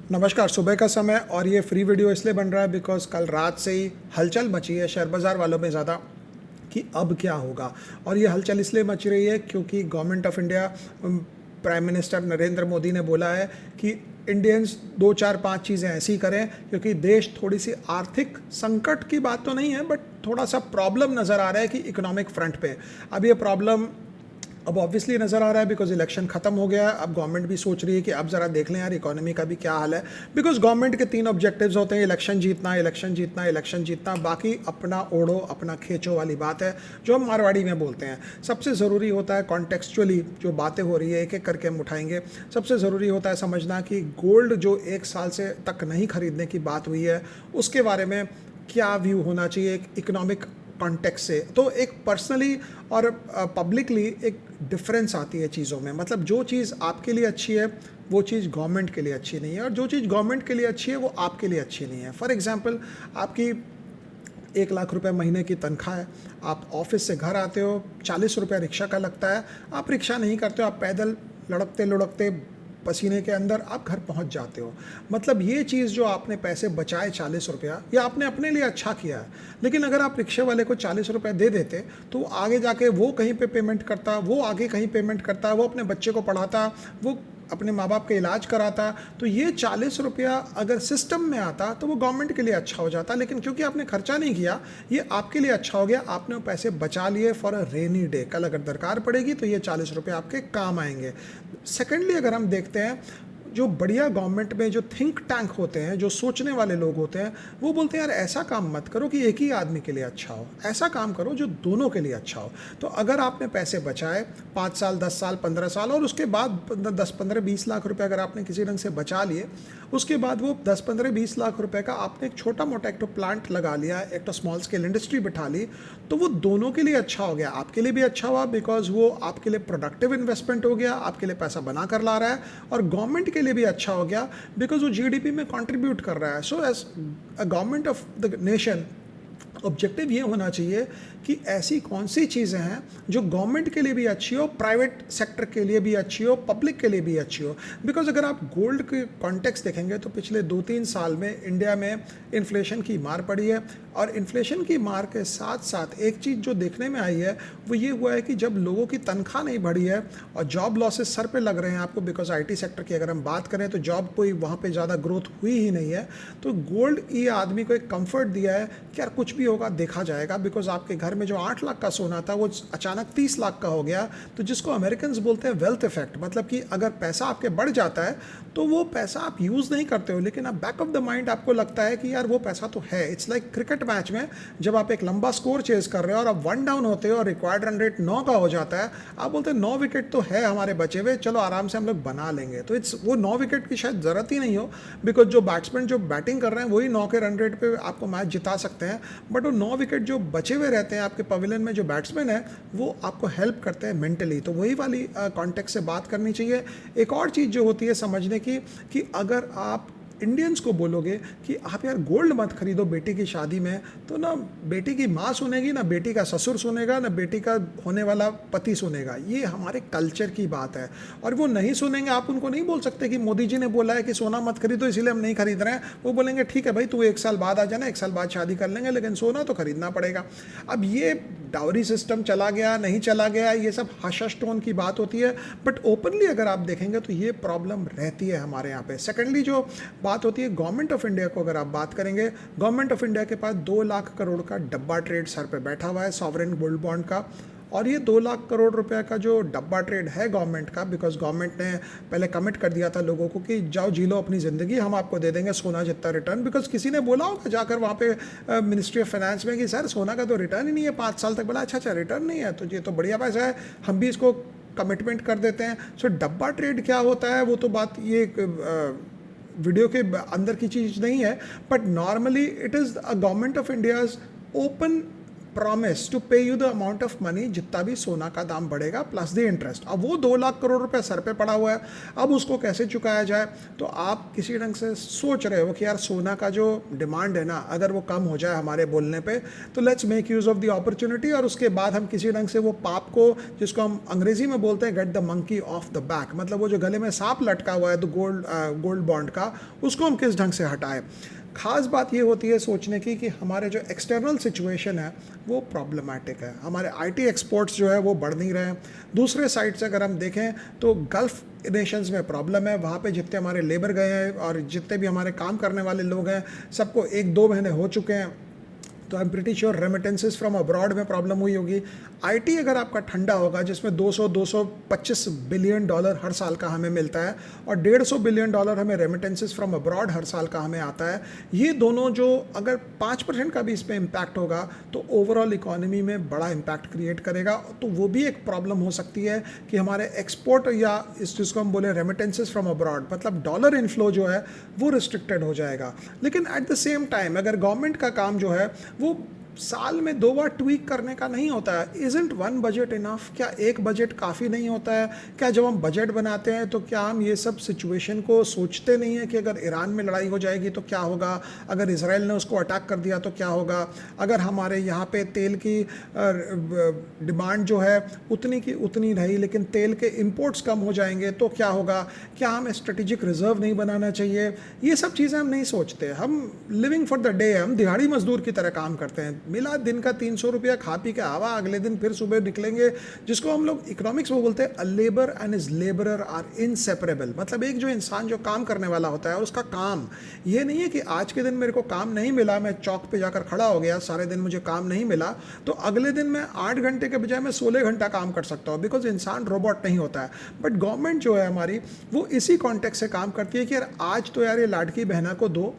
नमस्कार। सुबह का समय और ये फ्री वीडियो इसलिए बन रहा है बिकॉज़ कल रात से ही हलचल मची है शेयर बाज़ार वालों में ज़्यादा कि अब क्या होगा। और ये हलचल इसलिए मच रही है क्योंकि government of India, prime minister Narendra Modi ने बोला है कि इंडियंस 2 4 5 चीज़ें ऐसी करें, क्योंकि देश थोड़ी सी आर्थिक संकट की बात तो नहीं है बट थोड़ा सा प्रॉब्लम नज़र आ रहा है कि इकोनॉमिक फ्रंट पे। अब ये प्रॉब्लम अब ऑब्वियसली नज़र आ रहा है बिकॉज इलेक्शन खत्म हो गया है। अब गवर्नमेंट भी सोच रही है कि अब ज़रा देख लें यार इकोनॉमी का भी क्या हाल है, बिकॉज गवर्नमेंट के 3 ऑब्जेक्टिव्स होते हैं: इलेक्शन जीतना, इलेक्शन जीतना, इलेक्शन जीतना। बाकी अपना ओढ़ो अपना खींचो वाली बात है जो हम मारवाड़ी में बोलते हैं। सबसे ज़रूरी होता है कॉन्टेक्चुअली जो बातें हो रही है एक एक करके हम उठाएंगे। सबसे ज़रूरी होता है समझना कि गोल्ड जो 1 साल से तक नहीं खरीदने की बात हुई है उसके बारे में क्या व्यू होना चाहिए एक इकोनॉमिक कॉन्टेक्स्ट से। तो एक पर्सनली और पब्लिकली एक डिफरेंस आती है चीज़ों में। मतलब जो चीज़ आपके लिए अच्छी है वो चीज़ गवर्नमेंट के लिए अच्छी नहीं है, और जो चीज़ गवर्नमेंट के लिए अच्छी है वो आपके लिए अच्छी नहीं है। फॉर एग्जांपल, आपकी 1 लाख रुपए महीने की तनख्वाह है, आप ऑफिस से घर आते हो, 40 रुपये रिक्शा का लगता है, आप रिक्शा नहीं करते हो, आप पैदल लुढ़कते लुढ़कते पसीने के अंदर आप घर पहुंच जाते हो। मतलब ये चीज़ जो आपने पैसे बचाए 40 रुपया, ये आपने अपने लिए अच्छा किया है। लेकिन अगर आप रिक्शे वाले को 40 रुपये दे देते तो आगे जाके वो कहीं पे पेमेंट करता, वो आगे कहीं पेमेंट करता, वो अपने बच्चे को पढ़ाता, वो अपने माँ बाप का इलाज कराता। तो ये 40 रुपया अगर सिस्टम में आता तो वो गवर्नमेंट के लिए अच्छा हो जाता, लेकिन क्योंकि आपने खर्चा नहीं किया ये आपके लिए अच्छा हो गया। आपने वो पैसे बचा लिए फॉर अ रेनी डे, कल अगर दरकार पड़ेगी तो ये 40 रुपये आपके काम आएंगे। सेकेंडली, अगर हम देखते हैं जो बढ़िया गवर्नमेंट में जो थिंक टैंक होते हैं, जो सोचने वाले लोग होते हैं, वो बोलते हैं यार ऐसा काम मत करो कि एक ही आदमी के लिए अच्छा हो, ऐसा काम करो जो दोनों के लिए अच्छा हो। तो अगर आपने पैसे बचाए 5 साल 10 साल 15 साल और उसके बाद 10 15 20 लाख रुपए अगर आपने किसी ढंग से बचा लिए, उसके बाद वो 10 15 20 लाख रुपए का आपने एक छोटा मोटा एक तो प्लांट लगा लिया, एक तो स्मॉल स्केल इंडस्ट्री बिठा ली, तो वो दोनों के लिए अच्छा हो गया। आपके लिए भी अच्छा हुआ बिकॉज वो आपके लिए प्रोडक्टिव इन्वेस्टमेंट हो गया, आपके लिए पैसा बना कर ला रहा है, और गवर्नमेंट के लिए भी अच्छा हो गया बिकॉज वो जीडीपी में कंट्रीब्यूट कर रहा है। So as a government of the nation, objective ये होना चाहिए कि ऐसी कौन सी चीज़ें हैं जो गवर्नमेंट के लिए भी अच्छी हो, प्राइवेट सेक्टर के लिए भी अच्छी हो, पब्लिक के लिए भी अच्छी हो। बिकॉज अगर आप गोल्ड के कॉन्टेक्स्ट देखेंगे तो पिछले 2 3 साल में इंडिया में इन्फ्लेशन की मार पड़ी है, और इन्फ्लेशन की मार के साथ साथ एक चीज़ जो देखने में आई है वो ये हुआ है कि जब लोगों की तनख्वाह नहीं बढ़ी है और जॉब लॉसेस सर पे लग रहे हैं आपको, बिकॉज आईटी सेक्टर की अगर हम बात करें तो जॉब कोई वहाँ पे ज़्यादा ग्रोथ हुई ही नहीं है, तो गोल्ड ये आदमी को एक कंफर्ट दिया है कि यार कुछ भी होगा देखा जाएगा। बिकॉज आपके घर में जो 8 लाख का सोना था वो अचानक 30 लाख का हो गया, तो जिसको अमेरिकन बोलते हैं वेल्थ इफेक्ट। मतलब कि अगर पैसा आपके बढ़ जाता है तो वो पैसा आप यूज़ नहीं करते हो, लेकिन आप बैक ऑफ द माइंड आपको लगता है कि यार वो पैसा तो है। इट्स लाइक क्रिकेट मैच में जब आप एक लंबा स्कोर चेज कर रहे हो और आप 1 डाउन होते हो और रिक्वायर्ड रन रेट 9 का हो जाता है, आप बोलते हैं 9 विकेट तो है हमारे बचे हुए, चलो आराम से हम लोग बना लेंगे। तो इट्स वो 9 विकेट की शायद ज़रूरत ही नहीं हो, बिकॉज जो बैट्समैन जो बैटिंग कर रहे हैं वही 9 के रन रेट पे आपको मैच जिता सकते हैं, बट वो 9 विकेट जो बचे हुए रहते हैं आपके पवेलियन में जो बैट्समैन है वो आपको हेल्प करते हैं मेंटली। तो वही वाली कॉन्टेक्स्ट से बात करनी चाहिए। एक और चीज़ जो होती है समझने की कि अगर आप इंडियंस को बोलोगे कि आप यार गोल्ड मत खरीदो बेटी की शादी में, तो ना बेटी की माँ सुनेगी, ना बेटी का ससुर सुनेगा, ना बेटी का होने वाला पति सुनेगा। ये हमारे कल्चर की बात है और वो नहीं सुनेंगे। आप उनको नहीं बोल सकते कि मोदी जी ने बोला है कि सोना मत खरीदो इसलिए हम नहीं खरीद रहे हैं। वो बोलेंगे ठीक है भाई तू 1 साल बाद आ जाना, 1 साल बाद शादी कर लेंगे, लेकिन सोना तो खरीदना पड़ेगा। अब ये डाउरी सिस्टम चला गया नहीं चला गया, ये सब हश हश टोन की बात होती है, बट ओपनली अगर आप देखेंगे तो ये प्रॉब्लम रहती है हमारे यहाँ पे। सेकेंडली जो बात होती है गवर्नमेंट ऑफ इंडिया को अगर आप बात करेंगे, गवर्नमेंट ऑफ इंडिया के पास 2 लाख करोड़ का डब्बा ट्रेड सर पे बैठा हुआ है सॉवरेन गोल्ड बॉन्ड का, और ये 2 लाख करोड़ रुपए का जो डब्बा ट्रेड है गवर्नमेंट का, बिकॉज गवर्नमेंट ने पहले कमिट कर दिया था लोगों को कि जाओ जी लो अपनी ज़िंदगी, हम आपको दे देंगे सोना जितना रिटर्न। बिकॉज किसी ने बोला होगा जाकर वहाँ पे मिनिस्ट्री ऑफ फाइनेंस में कि सर सोना का तो रिटर्न ही नहीं है 5 साल तक। बोला अच्छा रिटर्न नहीं है तो ये तो बढ़िया पैसा है, हम भी इसको कमिटमेंट कर देते हैं। सो डब्बा ट्रेड क्या होता है वो तो बात ये वीडियो के अंदर की चीज़ नहीं है, but normally it is a government of India's open promise to pay you the amount of money, जितना भी सोना का दाम बढ़ेगा प्लस द इंटरेस्ट। अब वो 2 लाख करोड़ रुपए सर पे पड़ा हुआ है, अब उसको कैसे चुकाया जाए। तो आप किसी ढंग से सोच रहे हो कि यार सोना का जो डिमांड है ना, अगर वो कम हो जाए हमारे बोलने पे, तो let's make use of the opportunity, और उसके बाद हम किसी ढंग से वो पाप को, जिसको हम अंग्रेजी में बोलते हैं get the monkey of the back, मतलब वो जो गले में सांप लटका हुआ है तो गोल्ड बॉन्ड का, उसको हम किस ढंग से हटाएं। खास बात ये होती है सोचने की कि हमारे जो एक्सटर्नल सिचुएशन है वो प्रॉब्लमेटिक है। हमारे आईटी एक्सपोर्ट्स जो है वो बढ़ नहीं रहे हैं। दूसरे साइड से अगर हम देखें तो गल्फ़ नेशंस में प्रॉब्लम है, वहाँ पे जितने हमारे लेबर गए हैं और जितने भी हमारे काम करने वाले लोग हैं, सबको 1-2 महीने हो चुके हैं। तो I am pretty sure remittances from abroad में प्रॉब्लम हुई होगी। आईटी अगर आपका ठंडा होगा, जिसमें 200-225 बिलियन डॉलर हर साल का हमें मिलता है और 150 बिलियन डॉलर हमें रेमिटेंसेस फ्रॉम अब्रॉड हर साल का हमें आता है, ये दोनों जो अगर 5% का भी इस पर इम्पैक्ट होगा तो ओवरऑल इकोनॉमी में बड़ा इम्पैक्ट क्रिएट करेगा। तो वो भी एक प्रॉब्लम हो सकती है कि हमारे एक्सपोर्ट या इस जिसको हम बोले रेमिटेंसेस फ्रॉम अब्रॉड, मतलब डॉलर इनफ्लो जो है वो रिस्ट्रिक्टेड हो जाएगा। लेकिन एट द सेम टाइम अगर गवर्नमेंट का काम जो है वो साल में 2 बार ट्वीक करने का नहीं होता है। Isn't one budget enough? क्या एक बजट काफ़ी नहीं होता है? क्या जब हम बजट बनाते हैं तो क्या हम ये सब सिचुएशन को सोचते नहीं है कि अगर ईरान में लड़ाई हो जाएगी तो क्या होगा, अगर इसराइल ने उसको अटैक कर दिया तो क्या होगा, अगर हमारे यहाँ पे तेल की डिमांड जो है उतनी की उतनी रही लेकिन तेल के इंपोर्ट्स कम हो जाएंगे तो क्या होगा, क्या हमें स्ट्रेटेजिक रिजर्व नहीं बनाना चाहिए? ये सब चीज़ें हम नहीं सोचते। हम लिविंग फॉर द डे, हम दिहाड़ी मजदूर की तरह काम करते हैं। मिला दिन का 300 रुपया, खा पी के आवा, अगले दिन फिर सुबह निकलेंगे, जिसको हम लोग इकोनॉमिक्स में बोलते हैं a labour and is labourer are inseparable. मतलब एक जो इंसान जो काम करने वाला होता है और उसका काम ये नहीं है कि आज के दिन मेरे को काम नहीं मिला, मैं चौक पे जाकर खड़ा हो गया, सारे दिन मुझे काम नहीं मिला, तो अगले दिन मैं 8 घंटे के बजाय मैं 16 घंटा काम कर सकता हूँ, बिकॉज इंसान रोबोट नहीं होता है। बट गवर्नमेंट जो है हमारी वो इसी कॉन्टेक्स्ट से काम करती है कि यार आज तो यार ये लाडकी बहना को दो,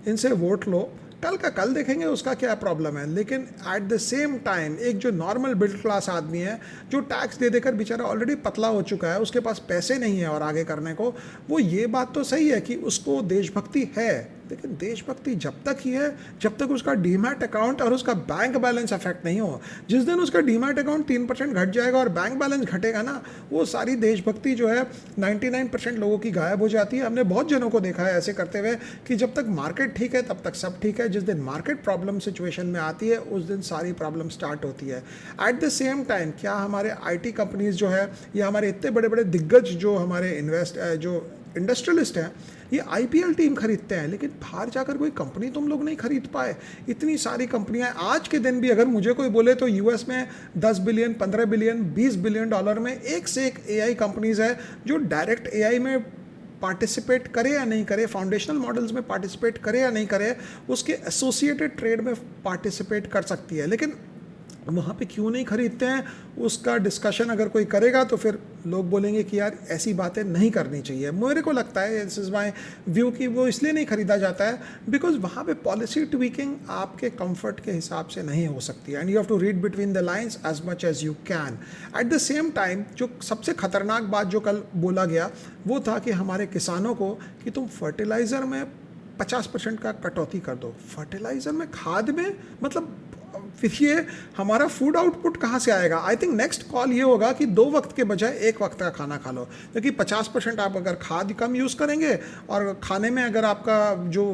इनसे वोट लो, कल का कल देखेंगे उसका क्या प्रॉब्लम है। लेकिन एट द सेम टाइम एक जो नॉर्मल मिडिल क्लास आदमी है जो टैक्स दे देकर बेचारा ऑलरेडी पतला हो चुका है, उसके पास पैसे नहीं है और आगे करने को, वो ये बात तो सही है कि उसको देशभक्ति है, लेकिन देशभक्ति जब तक ही है जब तक उसका डीमैट अकाउंट और उसका बैंक बैलेंस अफेक्ट नहीं हो। जिस दिन उसका डीमैट अकाउंट 3% घट जाएगा और बैंक बैलेंस घटेगा ना, वो सारी देशभक्ति जो है 99% लोगों की गायब हो जाती है। हमने बहुत जनों को देखा है ऐसे करते हुए कि जब तक मार्केट ठीक है तब तक सब ठीक है, जिस दिन मार्केट प्रॉब्लम सिचुएशन में आती है उस दिन सारी प्रॉब्लम स्टार्ट होती है। एट द सेम टाइम क्या हमारे IT कंपनीज जो है या हमारे इतने बड़े बड़े दिग्गज जो हमारे जो इंडस्ट्रियलिस्ट हैं, ये IPL टीम खरीदते हैं, लेकिन बाहर जाकर कोई कंपनी तुम लोग नहीं खरीद पाए। इतनी सारी कंपनियां आज के दिन भी अगर मुझे कोई बोले तो US में 10 बिलियन, 15 बिलियन, 20 बिलियन डॉलर में एक से एक AI कंपनीज है जो डायरेक्ट AI में पार्टिसिपेट करे या नहीं करे, फाउंडेशनल मॉडल्स में पार्टिसिपेट करे या नहीं करे, उसके एसोसिएटेड ट्रेड में पार्टिसिपेट कर सकती है। लेकिन वहाँ पे क्यों नहीं खरीदते हैं, उसका डिस्कशन अगर कोई करेगा तो फिर लोग बोलेंगे कि यार ऐसी बातें नहीं करनी चाहिए। मेरे को लगता है, दिस इज़ माय व्यू, कि वो इसलिए नहीं खरीदा जाता है बिकॉज वहाँ पे पॉलिसी ट्वीकिंग आपके कंफर्ट के हिसाब से नहीं हो सकती है, and you have to read between the lines as much as you can. At the same time जो सबसे खतरनाक बात जो कल बोला गया वो था कि हमारे किसानों को कि तुम फर्टिलाइज़र में 50% का कटौती कर दो। फर्टिलाइज़र में, खाद में, मतलब फिर ये हमारा फूड आउटपुट कहाँ से आएगा? आई थिंक नेक्स्ट कॉल ये होगा कि 2 वक्त के बजाय 1 वक्त का खाना खा लो, क्योंकि 50% आप अगर खाद कम यूज़ करेंगे और खाने में अगर आपका जो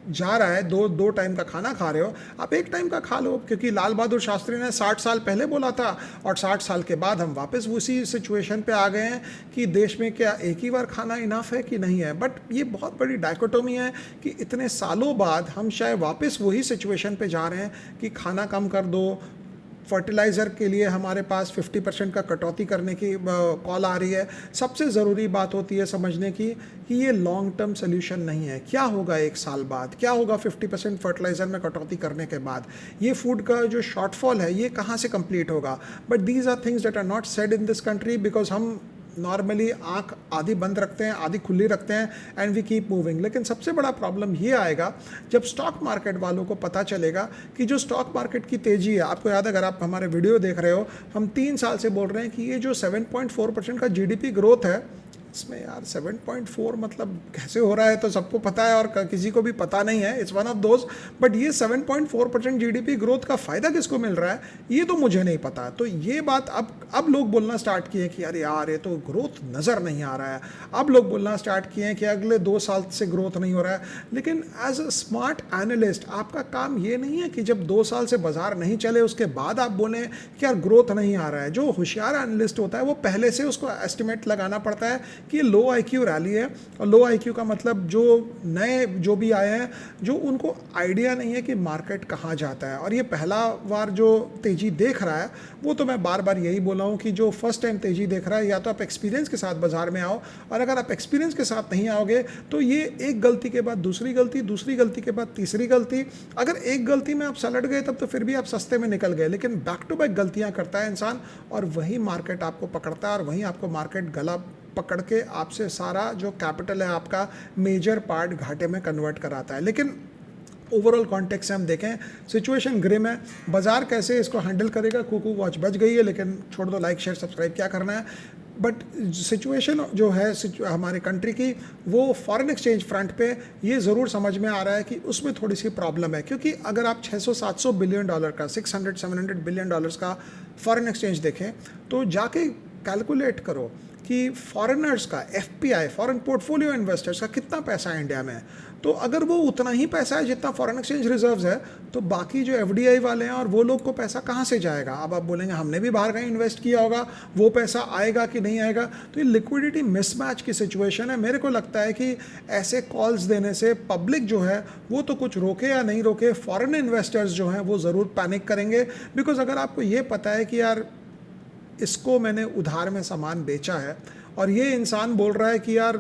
जा रहा है, दो टाइम का खाना खा रहे हो, आप 1 टाइम का खा लो, क्योंकि लाल बहादुर शास्त्री ने 60 साल पहले बोला था और 60 साल के बाद हम वापस उसी सिचुएशन पे आ गए हैं कि देश में क्या एक ही बार खाना इनफ है कि नहीं है। बट ये बहुत बड़ी डायकोटोमी है कि इतने सालों बाद हम शायद वापस वही सिचुएशन पे जा रहे हैं कि खाना कम कर दो। फर्टिलाइज़र के लिए हमारे पास 50% का कटौती करने की कॉल आ रही है। सबसे ज़रूरी बात होती है समझने की कि ये लॉन्ग टर्म सोल्यूशन नहीं है। क्या होगा 1 साल बाद, क्या होगा 50% फर्टिलाइज़र में कटौती करने के बाद, ये फूड का जो शॉर्टफॉल है ये कहाँ से कंप्लीट होगा? But these are things that are not said in this country because हम नॉर्मली आंख आधी बंद रखते हैं, आधी खुली रखते हैं, एंड वी कीप मूविंग। लेकिन सबसे बड़ा प्रॉब्लम ये आएगा जब स्टॉक मार्केट वालों को पता चलेगा कि जो स्टॉक मार्केट की तेज़ी है, आपको याद है अगर आप हमारे वीडियो देख रहे हो, हम 3 साल से बोल रहे हैं कि ये जो 7.4% का GDP ग्रोथ है, मैथ्स में यार 7.4 मतलब कैसे हो रहा है, तो सबको पता है और किसी को भी पता नहीं है, it's one of those. But ये 7.4% जीडीपी ग्रोथ का फ़ायदा किसको मिल रहा है, ये तो मुझे नहीं पता। तो ये बात अब लोग बोलना स्टार्ट किए कि अरे यार ये तो ग्रोथ नज़र नहीं आ रहा है। अब लोग बोलना स्टार्ट किए हैं कि अगले 2 साल से ग्रोथ नहीं हो रहा है। लेकिन एज अ स्मार्ट एनालिस्ट आपका काम ये नहीं है कि जब 2 साल से बाजार नहीं चले उसके बाद आप बोलें कि यार ग्रोथ नहीं आ रहा है। जो होशियार एनालिस्ट होता है वो पहले से उसको एस्टिमेट लगाना पड़ता है कि लो आईक्यू रैली है, और लो आईक्यू का मतलब जो नए जो भी आए हैं जो उनको आइडिया नहीं है कि मार्केट कहाँ जाता है। और ये पहला बार जो तेज़ी देख रहा है वो तो मैं बार बार यही बोला हूँ कि जो फर्स्ट टाइम तेज़ी देख रहा है या तो आप एक्सपीरियंस के साथ बाजार में आओ, और अगर आप एक्सपीरियंस के साथ नहीं आओगे तो ये एक गलती के बाद दूसरी गलती, दूसरी गलती के बाद तीसरी गलती, अगर एक गलती में आप सलट गए तब तो फिर भी आप सस्ते में निकल गए, लेकिन बैक टू बैक गलतियाँ करता है इंसान और वही मार्केट आपको पकड़ता है और वहीं आपको मार्केट गला पकड़ के आपसे सारा जो कैपिटल है आपका मेजर पार्ट घाटे में कन्वर्ट कराता है। लेकिन ओवरऑल कॉन्टेक्स्ट से हम देखें सिचुएशन ग्रिम है। बाजार कैसे इसको हैंडल करेगा, कुकू वॉच बज गई है, लेकिन छोड़ दो, लाइक शेयर सब्सक्राइब क्या करना है। बट सिचुएशन जो है हमारे कंट्री की वो फॉरेन एक्सचेंज फ्रंट पे ये ज़रूर समझ में आ रहा है कि उसमें थोड़ी सी प्रॉब्लम है, क्योंकि अगर आप 600-700 बिलियन डॉलर का 600-700 बिलियन डॉलर्स का फॉरेन एक्सचेंज देखें तो जाके कैलकुलेट करो कि फॉरेनर्स का एफपीआई फॉरेन पोर्टफोलियो इन्वेस्टर्स का कितना पैसा है इंडिया में। तो अगर वो उतना ही पैसा है जितना फॉरेन एक्सचेंज रिजर्व्स है तो बाकी जो एफडीआई वाले हैं और वो लोग को पैसा कहाँ से जाएगा। अब आप बोलेंगे हमने भी बाहर कहीं इन्वेस्ट किया होगा, वो पैसा आएगा कि नहीं आएगा। तो ये लिक्विडिटी मिसमैच की सिचुएशन है। मेरे को लगता है कि ऐसे कॉल्स देने से पब्लिक जो है वो तो कुछ रोके या नहीं रोके, फॉरेन इन्वेस्टर्स जो हैं वो ज़रूर पैनिक करेंगे। बिकॉज अगर आपको ये पता है कि यार इसको मैंने उधार में सामान बेचा है और ये इंसान बोल रहा है कि यार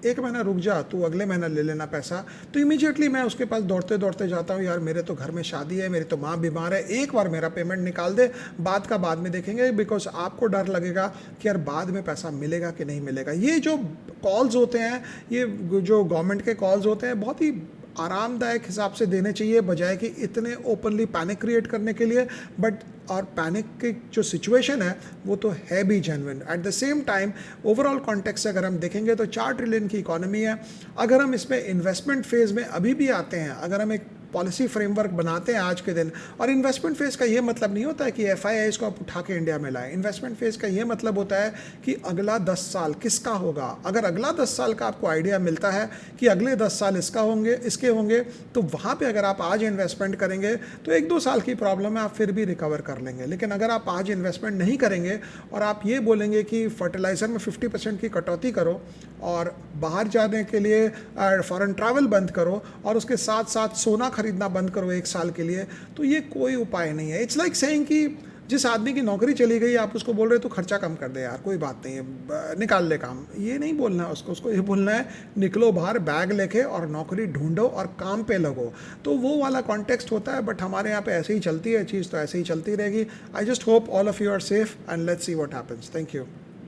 1 महीना रुक जा, तू अगले महीना ले लेना पैसा, तो इमीडिएटली मैं उसके पास दौड़ते दौड़ते जाता हूँ, यार मेरे तो घर में शादी है, मेरी तो माँ बीमार है, एक बार मेरा पेमेंट निकाल दे, बाद का बाद में देखेंगे। बिकॉज आपको डर लगेगा कि यार बाद में पैसा मिलेगा कि नहीं मिलेगा। ये जो कॉल्स होते हैं, ये जो गवर्नमेंट के कॉल्स होते हैं, बहुत ही आरामदायक हिसाब से देने चाहिए बजाय कि इतने ओपनली पैनिक क्रिएट करने के लिए। बट और पैनिक की जो सिचुएशन है वो तो है भी genuine. Eight the same time overall context से अगर हम देखेंगे तो 4 ट्रिलियन की इकोनॉमी है। अगर हम इसमें इन्वेस्टमेंट फेज में अभी भी आते हैं, अगर हम एक पॉलिसी फ्रेमवर्क बनाते हैं आज के दिन, और इन्वेस्टमेंट फेज़ का ये मतलब नहीं होता है कि एफआईआई को आप उठा के इंडिया में लाएं। इन्वेस्टमेंट फेज़ का ये मतलब होता है कि अगला 10 साल किसका होगा। अगर अगला 10 साल का आपको आइडिया मिलता है कि अगले 10 साल इसका होंगे, इसके होंगे, तो वहाँ पे अगर आप आज इन्वेस्टमेंट करेंगे तो 1-2 साल की प्रॉब्लम है, आप फिर भी रिकवर कर लेंगे। लेकिन अगर आप आज इन्वेस्टमेंट नहीं करेंगे और आप ये बोलेंगे कि फर्टिलाइज़र में 50% की कटौती करो और बाहर जाने के लिए फॉरेन ट्रैवल बंद करो और उसके साथ साथ सोना खरीदना बंद करो 1 साल के लिए, तो ये कोई उपाय नहीं है। इट्स लाइक सेइंग कि जिस आदमी की नौकरी चली गई आप उसको बोल रहे हो तो खर्चा कम कर दे यार, कोई बात नहीं है, निकाल ले काम। ये नहीं बोलना है उसको ये बोलना है निकलो बाहर बैग लेके और नौकरी ढूंढो और काम पे लगो। तो वो वाला कॉन्टेक्स्ट होता है। बट हमारे यहाँ पे ऐसे ही चलती है चीज़, तो ऐसे ही चलती रहेगी। I just hope all of you are safe and let's see what happens. Thank you.